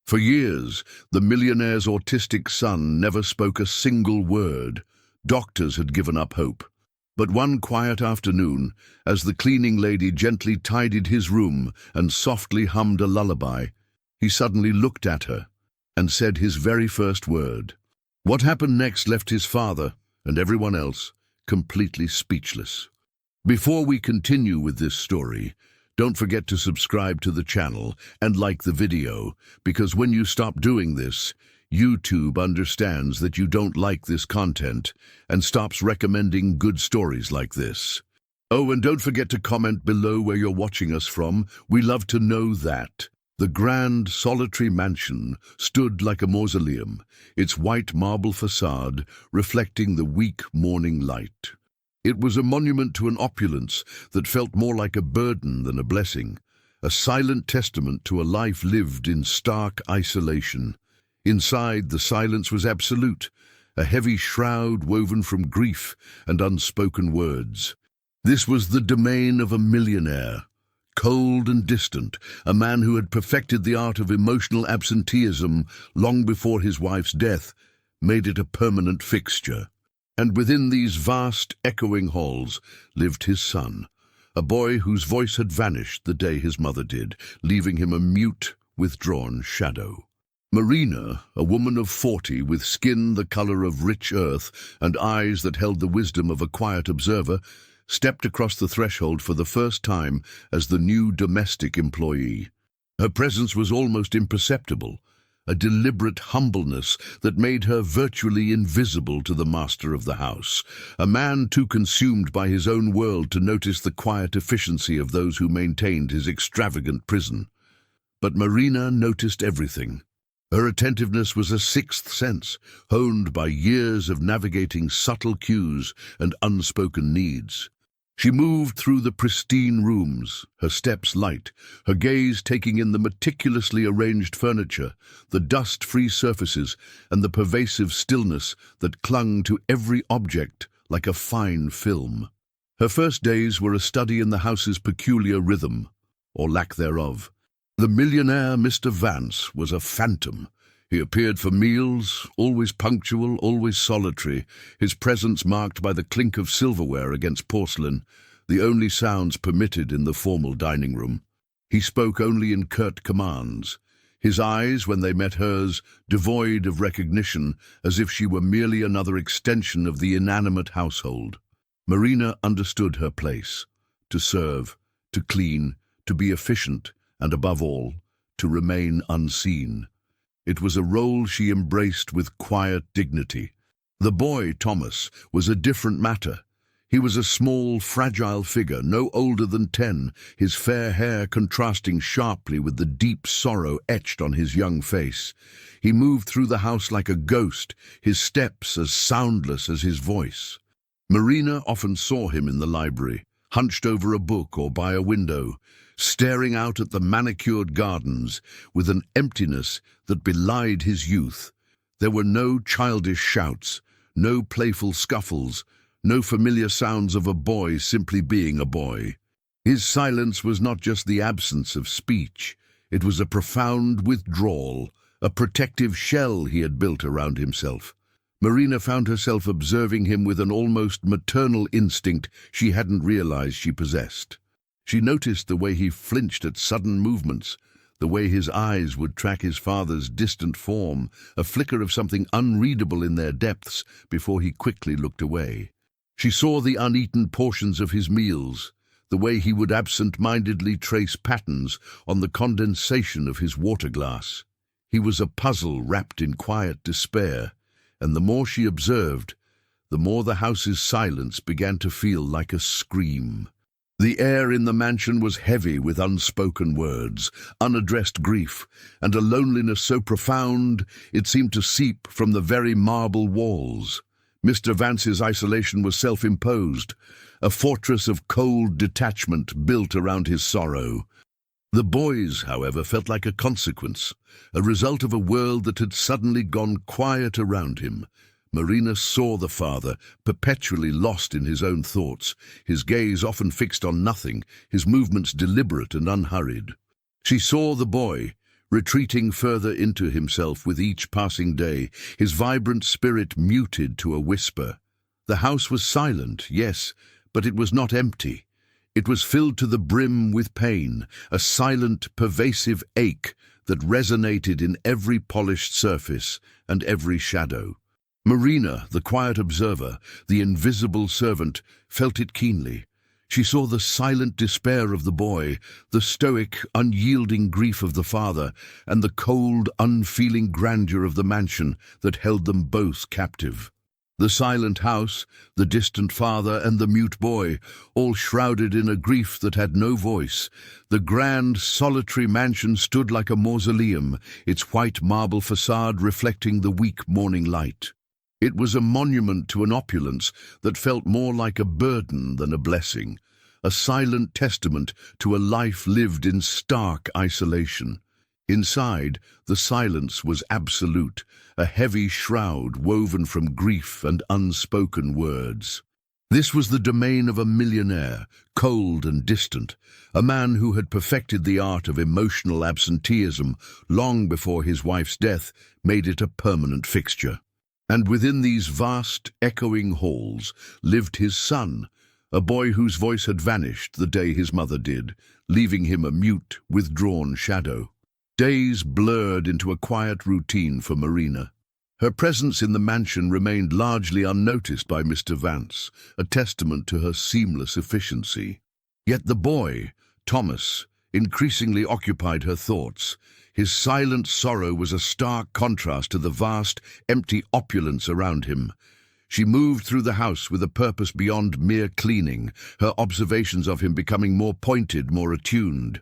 For years, the millionaire's autistic son never spoke a single word. Doctors had given up hope. But one quiet afternoon, as the cleaning lady gently tidied his room and softly hummed a lullaby, he suddenly looked at her and said his very first word. What happened next left his father, and everyone else, completely speechless. Before we continue with this story, don't forget to subscribe to the channel and like the video, because when you stop doing this, YouTube understands that you don't like this content and stops recommending good stories like this. Oh, and don't forget to comment below where you're watching us from. We love to know that. The grand, solitary mansion stood like a mausoleum, its white marble facade reflecting the weak morning light. It was a monument to an opulence that felt more like a burden than a blessing, a silent testament to a life lived in stark isolation. Inside, the silence was absolute, a heavy shroud woven from grief and unspoken words. This was the domain of a millionaire, cold and distant, a man who had perfected the art of emotional absenteeism long before his wife's death, made it a permanent fixture. And within these vast, echoing halls lived his son, a boy whose voice had vanished the day his mother did, leaving him a mute, withdrawn shadow. Marina, a woman of 40 with skin the color of rich earth and eyes that held the wisdom of a quiet observer, stepped across the threshold for the first time as the new domestic employee. Her presence was almost imperceptible, a deliberate humbleness that made her virtually invisible to the master of the house, a man too consumed by his own world to notice the quiet efficiency of those who maintained his extravagant prison. But Marina noticed everything. Her attentiveness was a sixth sense, honed by years of navigating subtle cues and unspoken needs. She moved through the pristine rooms, her steps light, her gaze taking in the meticulously arranged furniture, the dust-free surfaces, and the pervasive stillness that clung to every object like a fine film. Her first days were a study in the house's peculiar rhythm, or lack thereof. The millionaire Mr. Vance was a phantom. He appeared for meals, always punctual, always solitary, his presence marked by the clink of silverware against porcelain, the only sounds permitted in the formal dining room. He spoke only in curt commands, his eyes, when they met hers, devoid of recognition, as if she were merely another extension of the inanimate household. Marina understood her place: to serve, to clean, to be efficient, and above all, to remain unseen. It was a role she embraced with quiet dignity. The boy, Thomas, was a different matter. He was a small, fragile figure, no older than 10, his fair hair contrasting sharply with the deep sorrow etched on his young face. He moved through the house like a ghost, his steps as soundless as his voice. Marina often saw him in the library, hunched over a book or by a window, staring out at the manicured gardens with an emptiness that belied his youth. There were no childish shouts, no playful scuffles, no familiar sounds of a boy simply being a boy. His silence was not just the absence of speech, it was a profound withdrawal, a protective shell he had built around himself. Marina found herself observing him with an almost maternal instinct she hadn't realized she possessed. She noticed the way he flinched at sudden movements, the way his eyes would track his father's distant form, a flicker of something unreadable in their depths before he quickly looked away. She saw the uneaten portions of his meals, the way he would absent-mindedly trace patterns on the condensation of his water glass. He was a puzzle wrapped in quiet despair, and the more she observed, the more the house's silence began to feel like a scream. The air in the mansion was heavy with unspoken words, unaddressed grief, and a loneliness so profound it seemed to seep from the very marble walls. Mr. Vance's isolation was self-imposed, a fortress of cold detachment built around his sorrow. The boys, however, felt like a consequence, a result of a world that had suddenly gone quiet around him. Marina saw the father, perpetually lost in his own thoughts, his gaze often fixed on nothing, his movements deliberate and unhurried. She saw the boy, retreating further into himself with each passing day, his vibrant spirit muted to a whisper. The house was silent, yes, but it was not empty. It was filled to the brim with pain, a silent, pervasive ache that resonated in every polished surface and every shadow. Marina, the quiet observer, the invisible servant, felt it keenly. She saw the silent despair of the boy, the stoic, unyielding grief of the father, and the cold, unfeeling grandeur of the mansion that held them both captive. The silent house, the distant father, and the mute boy, all shrouded in a grief that had no voice. The grand, solitary mansion stood like a mausoleum, its white marble facade reflecting the weak morning light. It was a monument to an opulence that felt more like a burden than a blessing, a silent testament to a life lived in stark isolation. Inside, the silence was absolute, a heavy shroud woven from grief and unspoken words. This was the domain of a millionaire, cold and distant, a man who had perfected the art of emotional absenteeism long before his wife's death made it a permanent fixture. And within these vast, echoing halls lived his son, a boy whose voice had vanished the day his mother did, leaving him a mute, withdrawn shadow. Days blurred into a quiet routine for Marina. Her presence in the mansion remained largely unnoticed by Mr. Vance, a testament to her seamless efficiency. Yet the boy, Thomas, increasingly occupied her thoughts. His silent sorrow was a stark contrast to the vast, empty opulence around him. She moved through the house with a purpose beyond mere cleaning, her observations of him becoming more pointed, more attuned.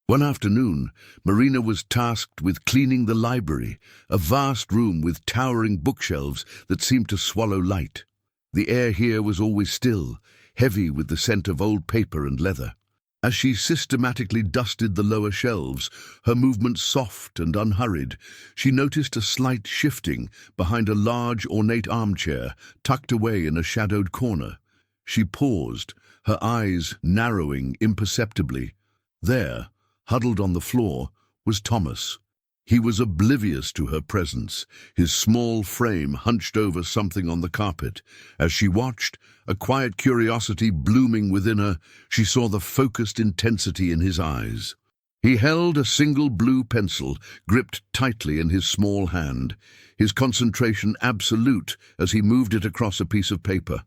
One afternoon, Marina was tasked with cleaning the library, a vast room with towering bookshelves that seemed to swallow light. The air here was always still, heavy with the scent of old paper and leather. As she systematically dusted the lower shelves, her movements soft and unhurried, she noticed a slight shifting behind a large, ornate armchair tucked away in a shadowed corner. She paused, her eyes narrowing imperceptibly. There, huddled on the floor, was Thomas. He was oblivious to her presence, his small frame hunched over something on the carpet. As she watched, a quiet curiosity blooming within her, she saw the focused intensity in his eyes. He held a single blue pencil, gripped tightly in his small hand, his concentration absolute as he moved it across a piece of paper.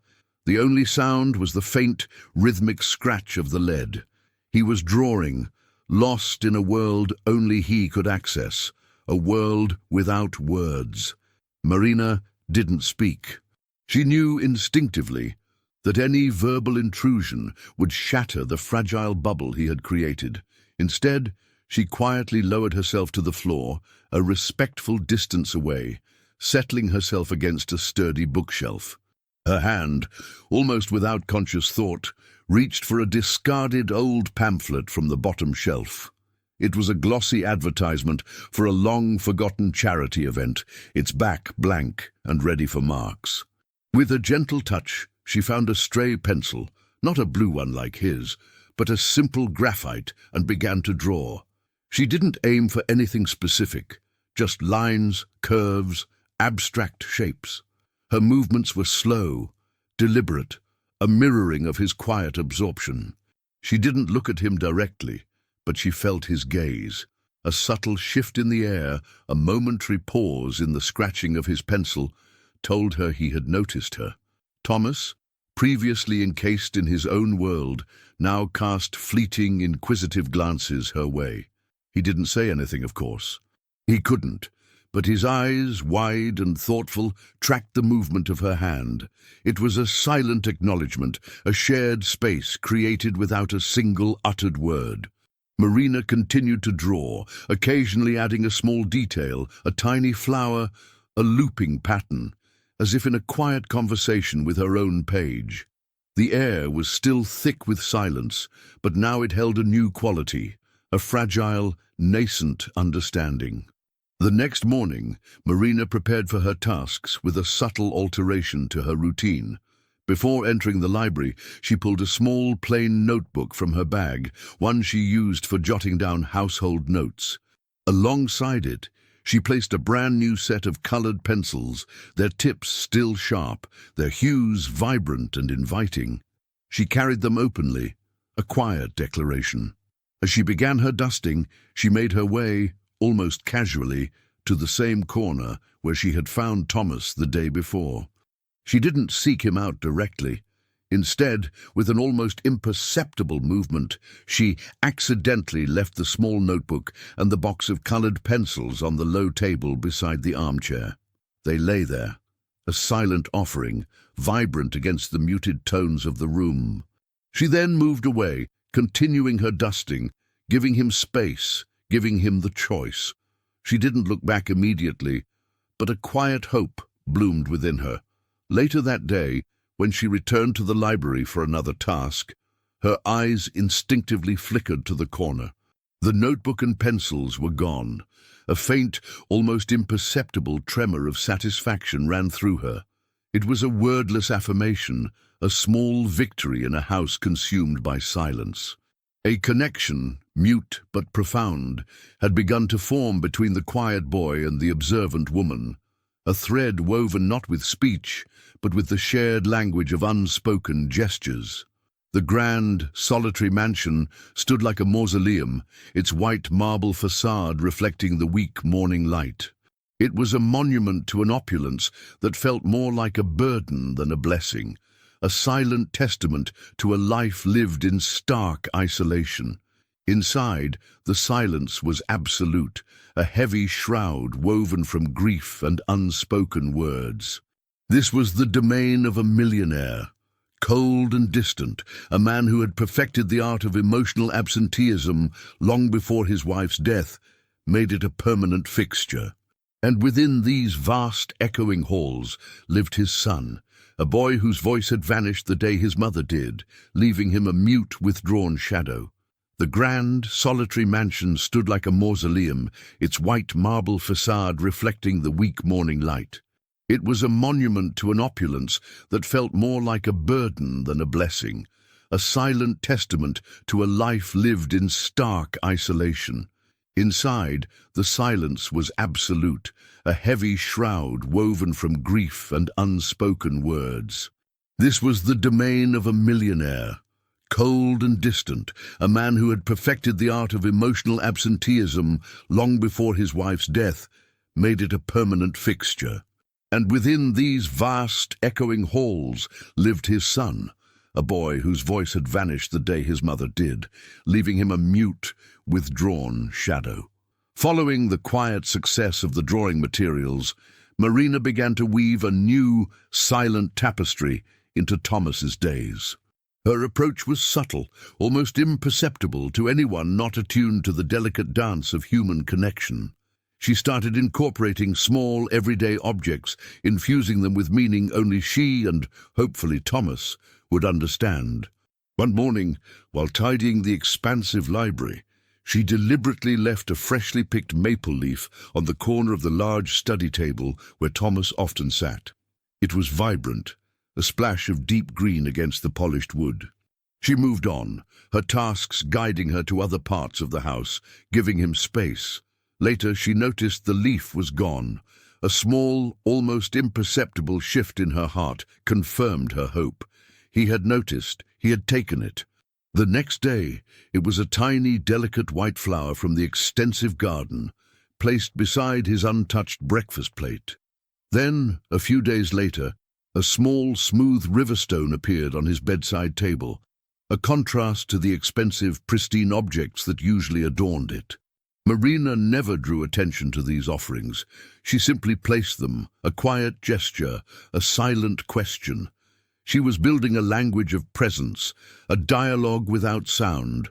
The only sound was the faint, rhythmic scratch of the lead. He was drawing, lost in a world only he could access, a world without words. Marina didn't speak. She knew instinctively that any verbal intrusion would shatter the fragile bubble he had created. Instead, she quietly lowered herself to the floor, a respectful distance away, settling herself against a sturdy bookshelf. Her hand, almost without conscious thought, reached for a discarded old pamphlet from the bottom shelf. It was a glossy advertisement for a long-forgotten charity event, its back blank and ready for marks. With a gentle touch, she found a stray pencil, not a blue one like his, but a simple graphite, and began to draw. She didn't aim for anything specific, just lines, curves, abstract shapes. Her movements were slow, deliberate, a mirroring of his quiet absorption. She didn't look at him directly, but she felt his gaze. A subtle shift in the air, a momentary pause in the scratching of his pencil, told her he had noticed her. Thomas, previously encased in his own world, now cast fleeting, inquisitive glances her way. He didn't say anything, of course. He couldn't, but his eyes, wide and thoughtful, tracked the movement of her hand. It was a silent acknowledgement, a shared space created without a single uttered word. Marina continued to draw, occasionally adding a small detail, a tiny flower, a looping pattern, as if in a quiet conversation with her own page. The air was still thick with silence, but now it held a new quality, a fragile, nascent understanding. The next morning, Marina prepared for her tasks with a subtle alteration to her routine. Before entering the library, she pulled a small, plain notebook from her bag, one she used for jotting down household notes. Alongside it, she placed a brand new set of colored pencils, their tips still sharp, their hues vibrant and inviting. She carried them openly, a quiet declaration. As she began her dusting, she made her way, almost casually, to the same corner where she had found Thomas the day before. She didn't seek him out directly. Instead, with an almost imperceptible movement, she accidentally left the small notebook and the box of colored pencils on the low table beside the armchair. They lay there, a silent offering, vibrant against the muted tones of the room. She then moved away, continuing her dusting, giving him space, giving him the choice. She didn't look back immediately, but a quiet hope bloomed within her. Later that day, when she returned to the library for another task, her eyes instinctively flickered to the corner. The notebook and pencils were gone. A faint, almost imperceptible tremor of satisfaction ran through her. It was a wordless affirmation, a small victory in a house consumed by silence. A connection, mute but profound, had begun to form between the quiet boy and the observant woman. A thread woven not with speech, but with the shared language of unspoken gestures. The grand, solitary mansion stood like a mausoleum, its white marble facade reflecting the weak morning light. It was a monument to an opulence that felt more like a burden than a blessing, a silent testament to a life lived in stark isolation. Inside, the silence was absolute, a heavy shroud woven from grief and unspoken words. This was the domain of a millionaire, cold and distant, a man who had perfected the art of emotional absenteeism long before his wife's death, made it a permanent fixture. And within these vast, echoing halls lived his son, a boy whose voice had vanished the day his mother did, leaving him a mute, withdrawn shadow. The grand, solitary mansion stood like a mausoleum, its white marble facade reflecting the weak morning light. It was a monument to an opulence that felt more like a burden than a blessing, a silent testament to a life lived in stark isolation. Inside, the silence was absolute, a heavy shroud woven from grief and unspoken words. This was the domain of a millionaire, cold and distant, a man who had perfected the art of emotional absenteeism long before his wife's death, made it a permanent fixture. And within these vast, echoing halls lived his son, a boy whose voice had vanished the day his mother did, leaving him a mute, withdrawn shadow. Following the quiet success of the drawing materials, Marina began to weave a new, silent tapestry into Thomas's days. Her approach was subtle, almost imperceptible to anyone not attuned to the delicate dance of human connection. She started incorporating small, everyday objects, infusing them with meaning only she and, hopefully, Thomas would understand. One morning, while tidying the expansive library, she deliberately left a freshly picked maple leaf on the corner of the large study table where Thomas often sat. It was vibrant, a splash of deep green against the polished wood. She moved on, her tasks guiding her to other parts of the house, giving him space. Later, she noticed the leaf was gone. A small, almost imperceptible shift in her heart confirmed her hope. He had noticed, he had taken it. The next day, it was a tiny, delicate white flower from the extensive garden, placed beside his untouched breakfast plate. Then, a few days later, a small, smooth riverstone appeared on his bedside table, a contrast to the expensive, pristine objects that usually adorned it. Marina never drew attention to these offerings. She simply placed them, a quiet gesture, a silent question. She was building a language of presence, a dialogue without sound.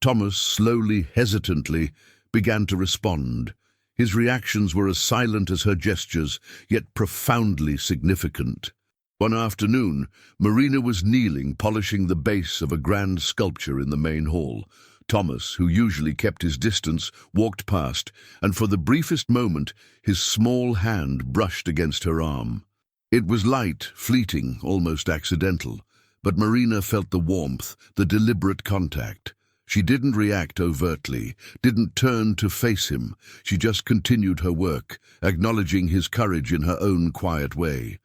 Thomas, slowly, hesitantly, began to respond. His reactions were as silent as her gestures, yet profoundly significant. One afternoon, Marina was kneeling, polishing the base of a grand sculpture in the main hall. Thomas, who usually kept his distance, walked past, and for the briefest moment, his small hand brushed against her arm. It was light, fleeting, almost accidental, but Marina felt the warmth, the deliberate contact. She didn't react overtly, didn't turn to face him. She just continued her work, acknowledging his courage in her own quiet way.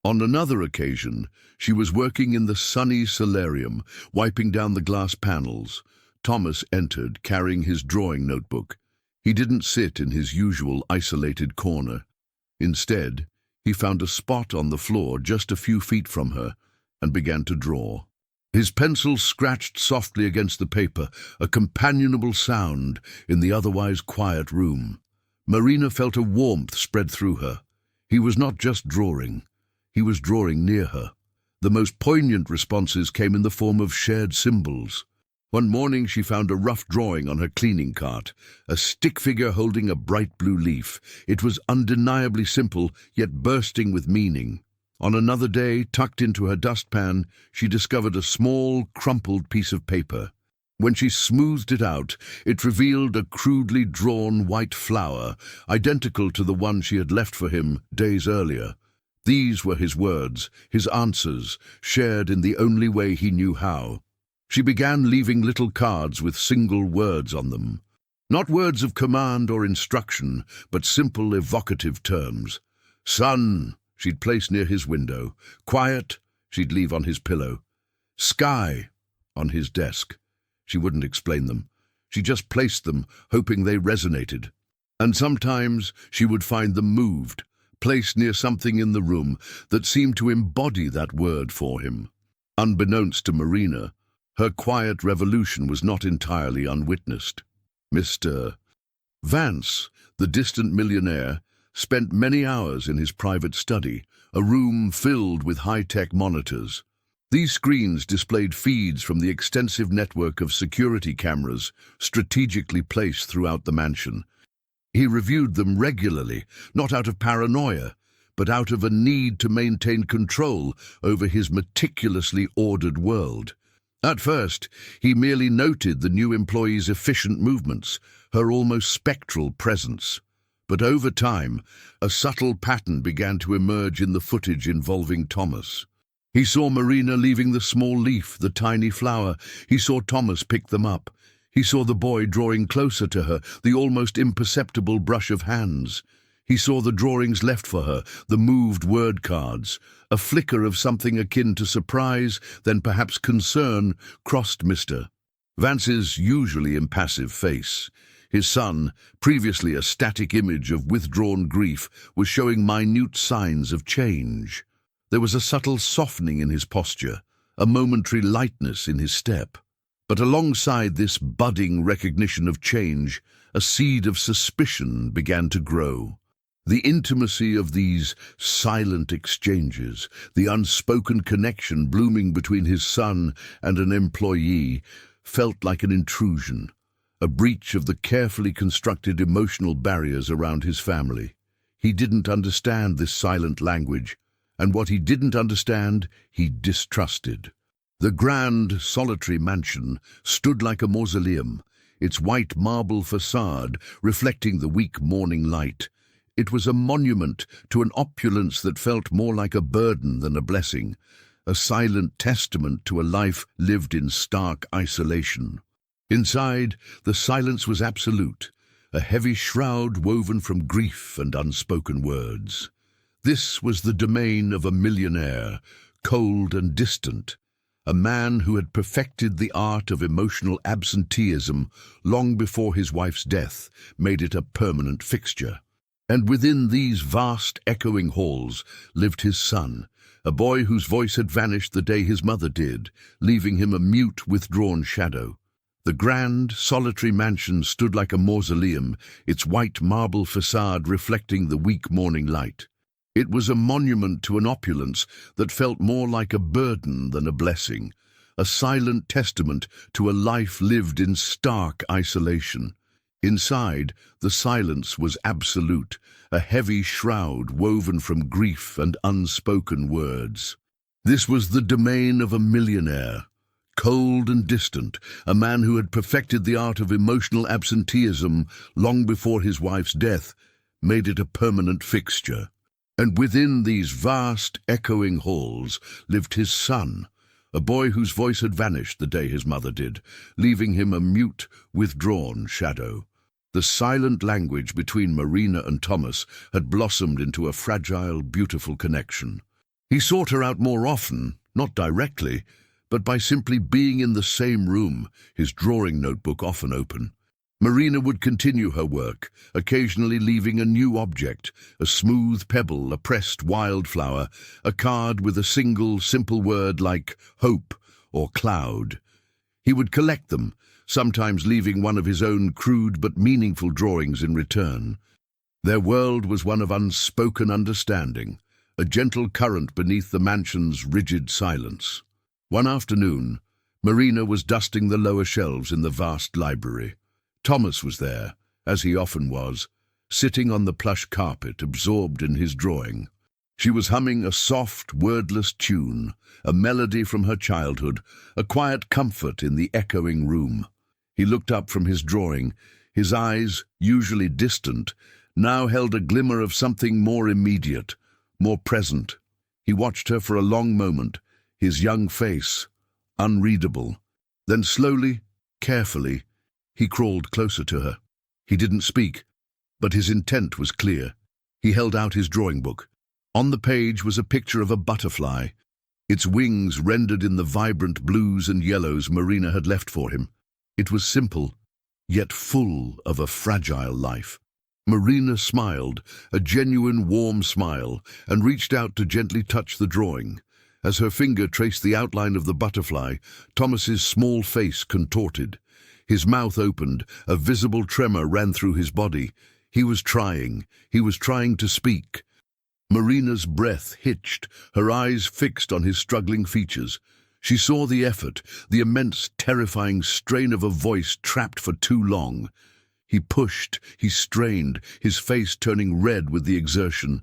On another occasion, she was working in the sunny solarium, wiping down the glass panels. Thomas entered, carrying his drawing notebook. He didn't sit in his usual isolated corner. Instead, he found a spot on the floor just a few feet from her and began to draw. His pencil scratched softly against the paper, a companionable sound in the otherwise quiet room. Marina felt a warmth spread through her. He was not just drawing. He was drawing near her. The most poignant responses came in the form of shared symbols. One morning she found a rough drawing on her cleaning cart, a stick figure holding a bright blue leaf. It was undeniably simple, yet bursting with meaning. On another day, tucked into her dustpan, she discovered a small, crumpled piece of paper. When she smoothed it out, it revealed a crudely drawn white flower, identical to the one she had left for him days earlier. These were his words, his answers, shared in the only way he knew how. She began leaving little cards with single words on them. Not words of command or instruction, but simple evocative terms. Sun, she'd place near his window. Quiet, she'd leave on his pillow. Sky, on his desk. She wouldn't explain them. She just placed them, hoping they resonated. And sometimes she would find them moved, placed near something in the room that seemed to embody that word for him. Unbeknownst to Marina, her quiet revolution was not entirely unwitnessed. Mr. Vance, the distant millionaire, spent many hours in his private study, a room filled with high-tech monitors. These screens displayed feeds from the extensive network of security cameras strategically placed throughout the mansion. He reviewed them regularly, not out of paranoia, but out of a need to maintain control over his meticulously ordered world. At first, he merely noted the new employee's efficient movements, her almost spectral presence. But over time, a subtle pattern began to emerge in the footage involving Thomas. He saw Marina leaving the small leaf, the tiny flower. He saw Thomas pick them up. He saw the boy drawing closer to her, the almost imperceptible brush of hands. He saw the drawings left for her, the moved word cards. A flicker of something akin to surprise, then perhaps concern, crossed Mr. Vance's usually impassive face. His son, previously a static image of withdrawn grief, was showing minute signs of change. There was a subtle softening in his posture, a momentary lightness in his step. But alongside this budding recognition of change, a seed of suspicion began to grow. The intimacy of these silent exchanges, the unspoken connection blooming between his son and an employee, felt like an intrusion, a breach of the carefully constructed emotional barriers around his family. He didn't understand this silent language, and what he didn't understand, he distrusted. The grand, solitary mansion stood like a mausoleum, its white marble facade reflecting the weak morning light. It was a monument to an opulence that felt more like a burden than a blessing, a silent testament to a life lived in stark isolation. Inside, the silence was absolute, a heavy shroud woven from grief and unspoken words. This was the domain of a millionaire, cold and distant, a man who had perfected the art of emotional absenteeism long before his wife's death made it a permanent fixture. And within these vast, echoing halls lived his son, a boy whose voice had vanished the day his mother did, leaving him a mute, withdrawn shadow. The grand, solitary mansion stood like a mausoleum, its white marble facade reflecting the weak morning light. It was a monument to an opulence that felt more like a burden than a blessing, a silent testament to a life lived in stark isolation. Inside, the silence was absolute, a heavy shroud woven from grief and unspoken words. This was the domain of a millionaire, cold and distant, a man who had perfected the art of emotional absenteeism long before his wife's death, made it a permanent fixture. And within these vast, echoing halls lived his son, a boy whose voice had vanished the day his mother did, leaving him a mute, withdrawn shadow. The silent language between Marina and Thomas had blossomed into a fragile, beautiful connection. He sought her out more often, not directly, but by simply being in the same room, his drawing notebook often open. Marina would continue her work, occasionally leaving a new object, a smooth pebble, a pressed wildflower, a card with a single, simple word like hope or cloud. He would collect them, sometimes leaving one of his own crude but meaningful drawings in return. Their world was one of unspoken understanding, a gentle current beneath the mansion's rigid silence. One afternoon, Marina was dusting the lower shelves in the vast library. Thomas was there, as he often was, sitting on the plush carpet, absorbed in his drawing. She was humming a soft, wordless tune, a melody from her childhood, a quiet comfort in the echoing room. He looked up from his drawing. His eyes, usually distant, now held a glimmer of something more immediate, more present. He watched her for a long moment, his young face, unreadable. Then slowly, carefully, he crawled closer to her. He didn't speak, but his intent was clear. He held out his drawing book. On the page was a picture of a butterfly, its wings rendered in the vibrant blues and yellows Marina had left for him. It was simple, yet full of a fragile life. Marina smiled, a genuine warm smile, and reached out to gently touch the drawing. As her finger traced the outline of the butterfly, Thomas's small face contorted. His mouth opened, a visible tremor ran through his body. He was trying to speak. Marina's breath hitched, her eyes fixed on his struggling features. She saw the effort, the immense, terrifying strain of a voice trapped for too long. He pushed, he strained, his face turning red with the exertion.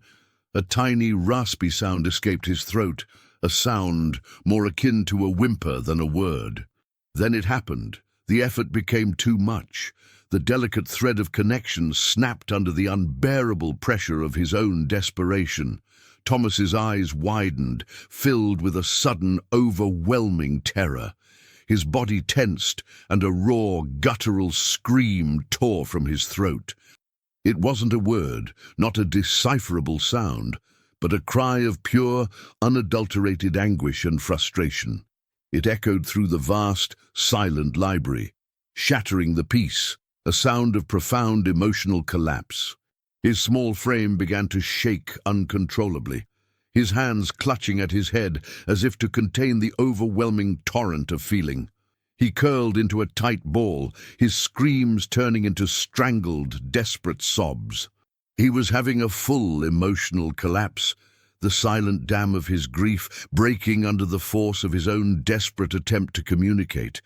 A tiny, raspy sound escaped his throat, a sound more akin to a whimper than a word. Then it happened. The effort became too much. The delicate thread of connection snapped under the unbearable pressure of his own desperation. Thomas's eyes widened, filled with a sudden, overwhelming terror. His body tensed, and a raw, guttural scream tore from his throat. It wasn't a word, not a decipherable sound, but a cry of pure, unadulterated anguish and frustration. It echoed through the vast, silent library, shattering the peace, a sound of profound emotional collapse. His small frame began to shake uncontrollably, his hands clutching at his head as if to contain the overwhelming torrent of feeling. He curled into a tight ball, his screams turning into strangled, desperate sobs. He was having a full emotional collapse, the silent dam of his grief breaking under the force of his own desperate attempt to communicate.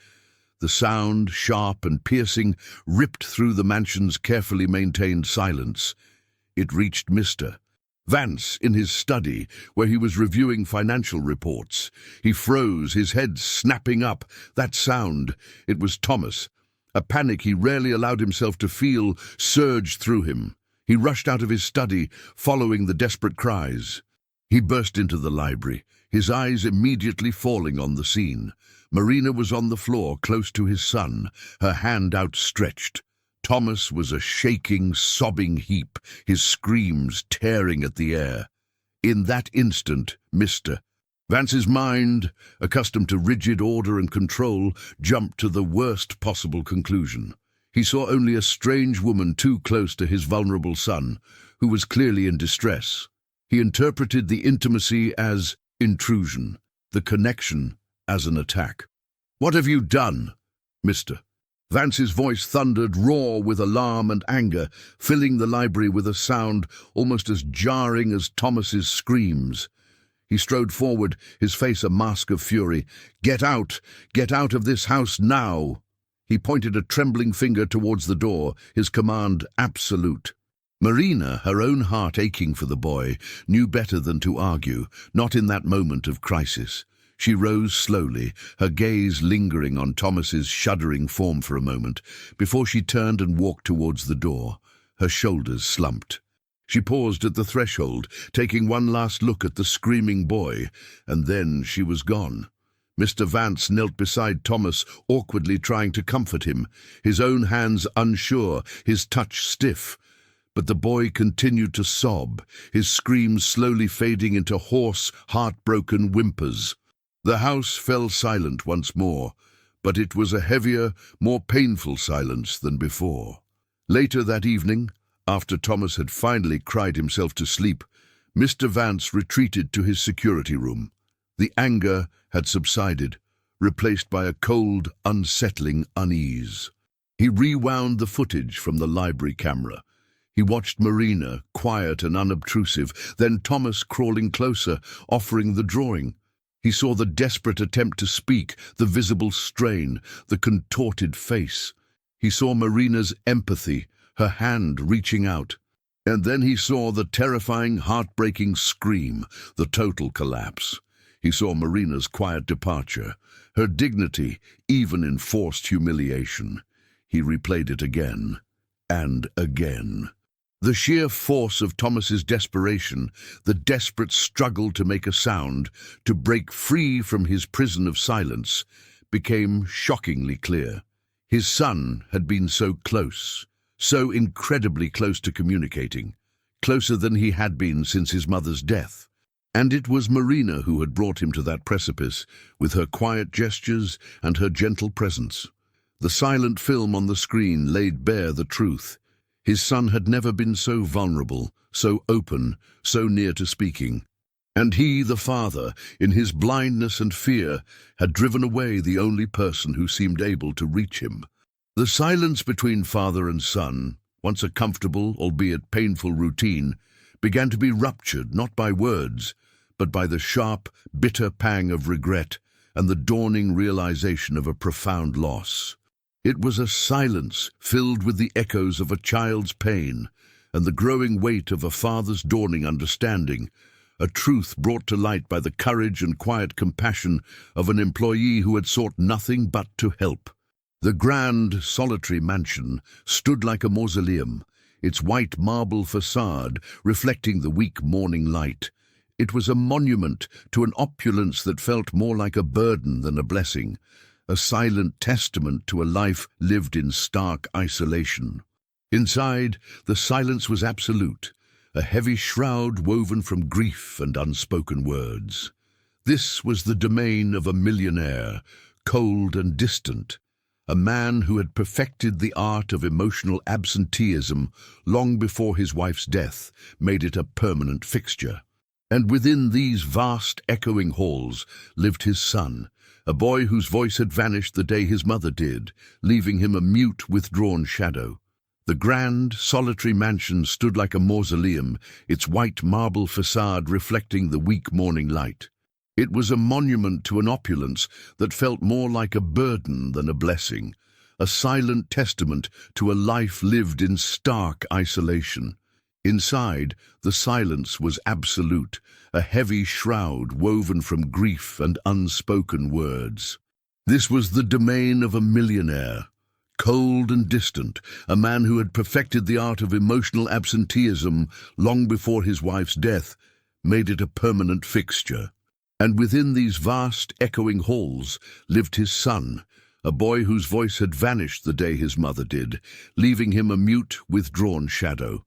The sound, sharp and piercing, ripped through the mansion's carefully maintained silence. It reached Mr. Vance in his study, where he was reviewing financial reports. He froze, his head snapping up. That sound, it was Thomas. A panic he rarely allowed himself to feel surged through him. He rushed out of his study, following the desperate cries. He burst into the library, his eyes immediately falling on the scene. Marina was on the floor close to his son, her hand outstretched. Thomas was a shaking, sobbing heap, his screams tearing at the air. In that instant, Mr. Vance's mind, accustomed to rigid order and control, jumped to the worst possible conclusion. He saw only a strange woman too close to his vulnerable son, who was clearly in distress. He interpreted the intimacy as intrusion, the connection as an attack. "What have you done, Mr.?" Vance's voice thundered, raw with alarm and anger, filling the library with a sound almost as jarring as Thomas's screams. He strode forward, his face a mask of fury. Get out of this house now!" He pointed a trembling finger towards the door, his command absolute. Marina, her own heart aching for the boy, knew better than to argue, not in that moment of crisis. She rose slowly, her gaze lingering on Thomas's shuddering form for a moment, before she turned and walked towards the door. Her shoulders slumped. She paused at the threshold, taking one last look at the screaming boy, and then she was gone. Mr. Vance knelt beside Thomas, awkwardly trying to comfort him, his own hands unsure, his touch stiff. But the boy continued to sob, his screams slowly fading into hoarse, heartbroken whimpers. The house fell silent once more, but it was a heavier, more painful silence than before. Later that evening, after Thomas had finally cried himself to sleep, Mr. Vance retreated to his security room. The anger had subsided, replaced by a cold, unsettling unease. He rewound the footage from the library camera. He watched Marina, quiet and unobtrusive, then Thomas crawling closer, offering the drawing. He saw the desperate attempt to speak, the visible strain, the contorted face. He saw Marina's empathy, her hand reaching out. And then he saw the terrifying, heartbreaking scream, the total collapse. He saw Marina's quiet departure, her dignity, even in forced humiliation. He replayed it again and again. The sheer force of Thomas's desperation, the desperate struggle to make a sound, to break free from his prison of silence, became shockingly clear. His son had been so close, so incredibly close to communicating, closer than he had been since his mother's death. And it was Marina who had brought him to that precipice, with her quiet gestures and her gentle presence. The silent film on the screen laid bare the truth. His son had never been so vulnerable, so open, so near to speaking. And he, the father, in his blindness and fear, had driven away the only person who seemed able to reach him. The silence between father and son, once a comfortable, albeit painful routine, began to be ruptured not by words, but by the sharp, bitter pang of regret and the dawning realization of a profound loss. It was a silence filled with the echoes of a child's pain and the growing weight of a father's dawning understanding, a truth brought to light by the courage and quiet compassion of an employee who had sought nothing but to help. The grand, solitary mansion stood like a mausoleum, its white marble facade reflecting the weak morning light. It was a monument to an opulence that felt more like a burden than a blessing, a silent testament to a life lived in stark isolation. Inside, the silence was absolute, a heavy shroud woven from grief and unspoken words. This was the domain of a millionaire, cold and distant, a man who had perfected the art of emotional absenteeism long before his wife's death made it a permanent fixture. And within these vast, echoing halls lived his son, a boy whose voice had vanished the day his mother did, leaving him a mute, withdrawn shadow. The grand, solitary mansion stood like a mausoleum, its white marble facade reflecting the weak morning light. It was a monument to an opulence that felt more like a burden than a blessing, a silent testament to a life lived in stark isolation. Inside, the silence was absolute, a heavy shroud woven from grief and unspoken words. This was the domain of a millionaire, cold and distant, a man who had perfected the art of emotional absenteeism long before his wife's death, made it a permanent fixture. And within these vast, echoing halls lived his son, a boy whose voice had vanished the day his mother did, leaving him a mute, withdrawn shadow.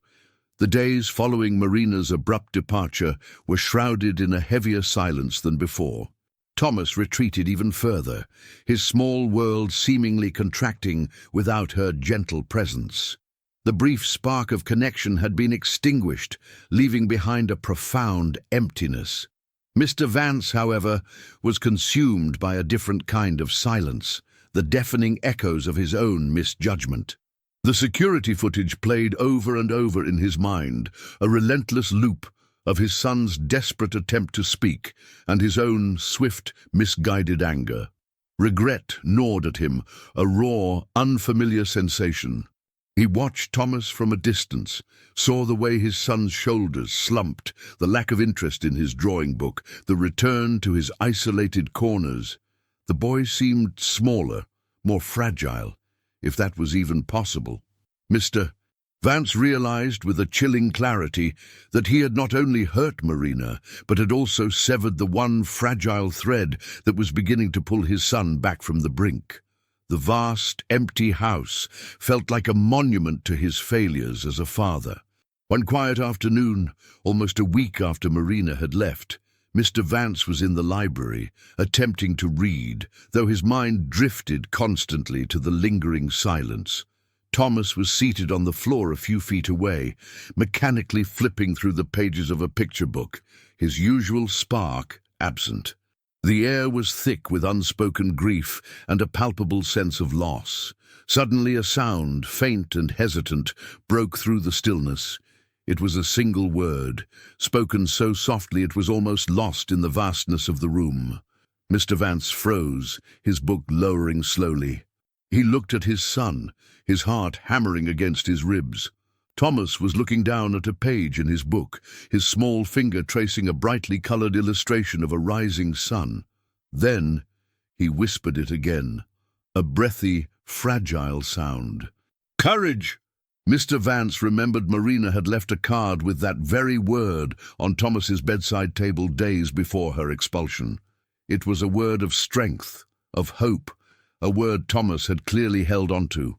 The days following Marina's abrupt departure were shrouded in a heavier silence than before. Thomas retreated even further, his small world seemingly contracting without her gentle presence. The brief spark of connection had been extinguished, leaving behind a profound emptiness. Mr. Vance, however, was consumed by a different kind of silence, the deafening echoes of his own misjudgment. The security footage played over and over in his mind, a relentless loop of his son's desperate attempt to speak and his own swift, misguided anger. Regret gnawed at him, a raw, unfamiliar sensation. He watched Thomas from a distance, saw the way his son's shoulders slumped, the lack of interest in his drawing book, the return to his isolated corners. The boy seemed smaller, more fragile, if that was even possible. Vance realized with a chilling clarity that he had not only hurt Marina, but had also severed the one fragile thread that was beginning to pull his son back from the brink. The vast, empty house felt like a monument to his failures as a father. One quiet afternoon, almost a week after Marina had left, Mr. Vance was in the library, attempting to read, though his mind drifted constantly to the lingering silence. Thomas was seated on the floor a few feet away, mechanically flipping through the pages of a picture book, his usual spark absent. The air was thick with unspoken grief and a palpable sense of loss. Suddenly a sound, faint and hesitant, broke through the stillness. It was a single word, spoken so softly it was almost lost in the vastness of the room. Mr. Vance froze, his book lowering slowly. He looked at his son, his heart hammering against his ribs. Thomas was looking down at a page in his book, his small finger tracing a brightly colored illustration of a rising sun. Then he whispered it again, a breathy, fragile sound. "Courage!" Mr. Vance remembered Marina had left a card with that very word on Thomas's bedside table days before her expulsion. It was a word of strength, of hope, a word Thomas had clearly held onto.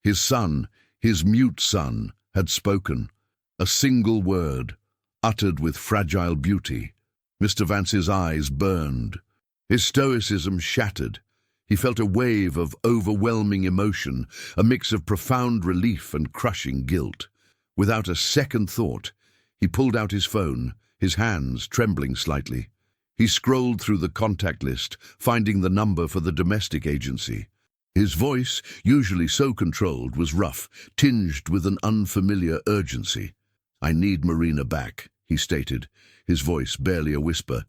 His son, his mute son, had spoken. A single word, uttered with fragile beauty. Mr. Vance's eyes burned. His stoicism shattered. He felt a wave of overwhelming emotion, a mix of profound relief and crushing guilt. Without a second thought, he pulled out his phone, his hands trembling slightly. He scrolled through the contact list, finding the number for the domestic agency. His voice, usually so controlled, was rough, tinged with an unfamiliar urgency. "I need Marina back," he stated, his voice barely a whisper.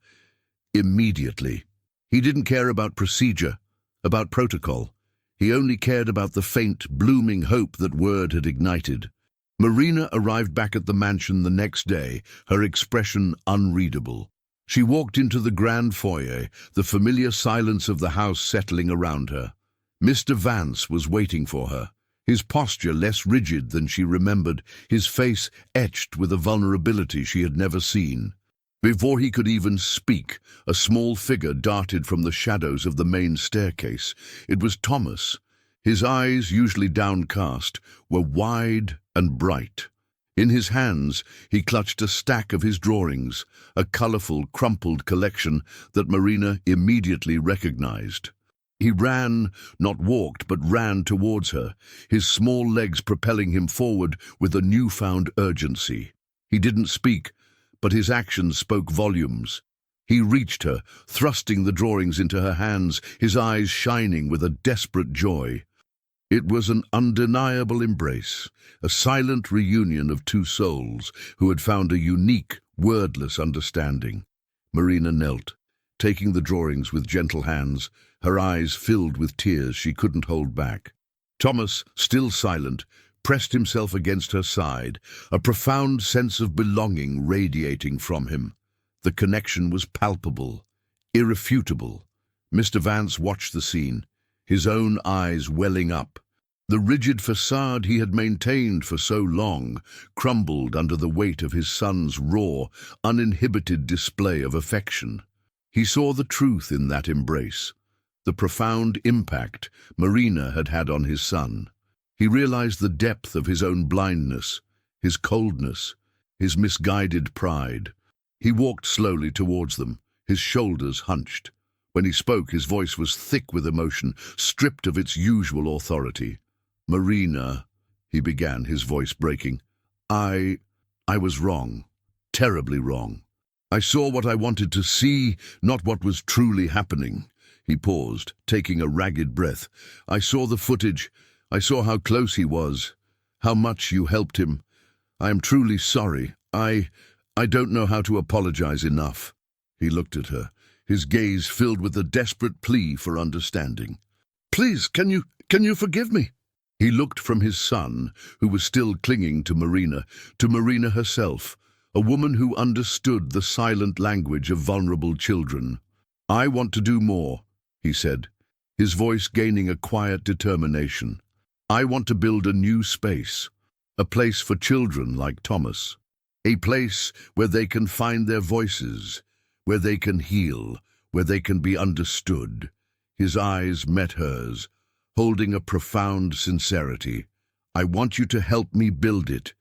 "Immediately." He didn't care about procedure, about protocol. He only cared about the faint, blooming hope that word had ignited. Marina arrived back at the mansion the next day, her expression unreadable. She walked into the grand foyer, the familiar silence of the house settling around her. Mr. Vance was waiting for her, his posture less rigid than she remembered, his face etched with a vulnerability she had never seen. Before he could even speak, a small figure darted from the shadows of the main staircase. It was Thomas. His eyes, usually downcast, were wide and bright. In his hands, he clutched a stack of his drawings, a colorful, crumpled collection that Marina immediately recognized. He ran, not walked, but ran towards her, his small legs propelling him forward with a newfound urgency. He didn't speak, but his actions spoke volumes. He reached her, thrusting the drawings into her hands, his eyes shining with a desperate joy. It was an undeniable embrace, a silent reunion of two souls who had found a unique, wordless understanding. Marina knelt, taking the drawings with gentle hands, her eyes filled with tears she couldn't hold back. Thomas, still silent, pressed himself against her side, a profound sense of belonging radiating from him. The connection was palpable, irrefutable. Mr. Vance watched the scene, his own eyes welling up. The rigid facade he had maintained for so long crumbled under the weight of his son's raw, uninhibited display of affection. He saw the truth in that embrace, the profound impact Marina had had on his son. He realized the depth of his own blindness, his coldness, his misguided pride. He walked slowly towards them, his shoulders hunched. When he spoke, his voice was thick with emotion, stripped of its usual authority. "Marina," he began, his voice breaking, I was wrong, terribly wrong. I saw what I wanted to see, not what was truly happening." He paused, taking a ragged breath. "I saw the footage. I saw how close he was, how much you helped him. I am truly sorry. I don't know how to apologize enough." He looked at her, his gaze filled with a desperate plea for understanding. "Please, can you forgive me?" He looked from his son, who was still clinging to Marina herself, a woman who understood the silent language of vulnerable children. "I want to do more," he said, his voice gaining a quiet determination. "I want to build a new space, a place for children like Thomas, a place where they can find their voices, where they can heal, where they can be understood. His eyes met hers, holding a profound sincerity. I want you to help me build it,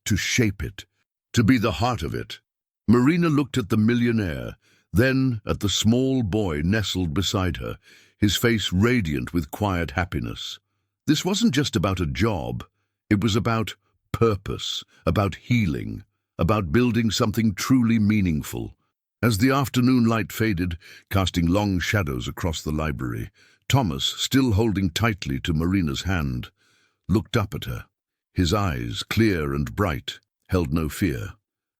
to shape it, to be the heart of it. Marina looked at the millionaire, then at the small boy nestled beside her, his face radiant with quiet happiness. This wasn't just about a job. It was about purpose, about healing, about building something truly meaningful. As the afternoon light faded, casting long shadows across the library, Thomas, still holding tightly to Marina's hand, looked up at her. His eyes, clear and bright, held no fear.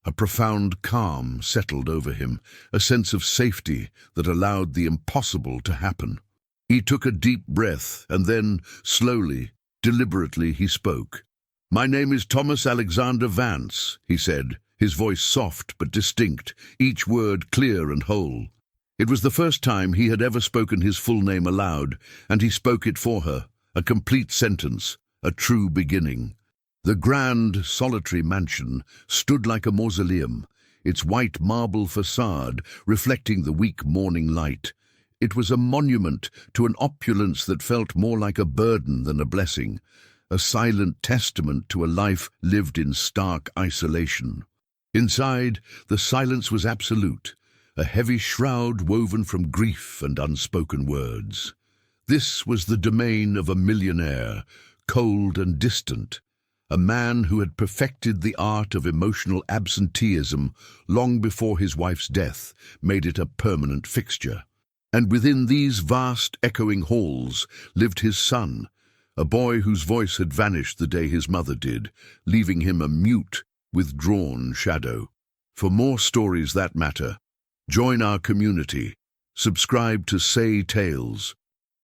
A profound calm settled over him, a sense of safety that allowed the impossible to happen. He took a deep breath, and then, slowly, deliberately, he spoke. "My name is Thomas Alexander Vance," he said, his voice soft but distinct, each word clear and whole. It was the first time he had ever spoken his full name aloud, and he spoke it for her, a complete sentence, a true beginning. The grand, solitary mansion stood like a mausoleum, its white marble facade reflecting the weak morning light. It was a monument to an opulence that felt more like a burden than a blessing, a silent testament to a life lived in stark isolation. Inside, the silence was absolute, a heavy shroud woven from grief and unspoken words. This was the domain of a millionaire, cold and distant, a man who had perfected the art of emotional absenteeism long before his wife's death made it a permanent fixture. And within these vast, echoing halls lived his son, a boy whose voice had vanished the day his mother did, leaving him a mute, withdrawn shadow. For more stories that matter, join our community. Subscribe to Say Tales.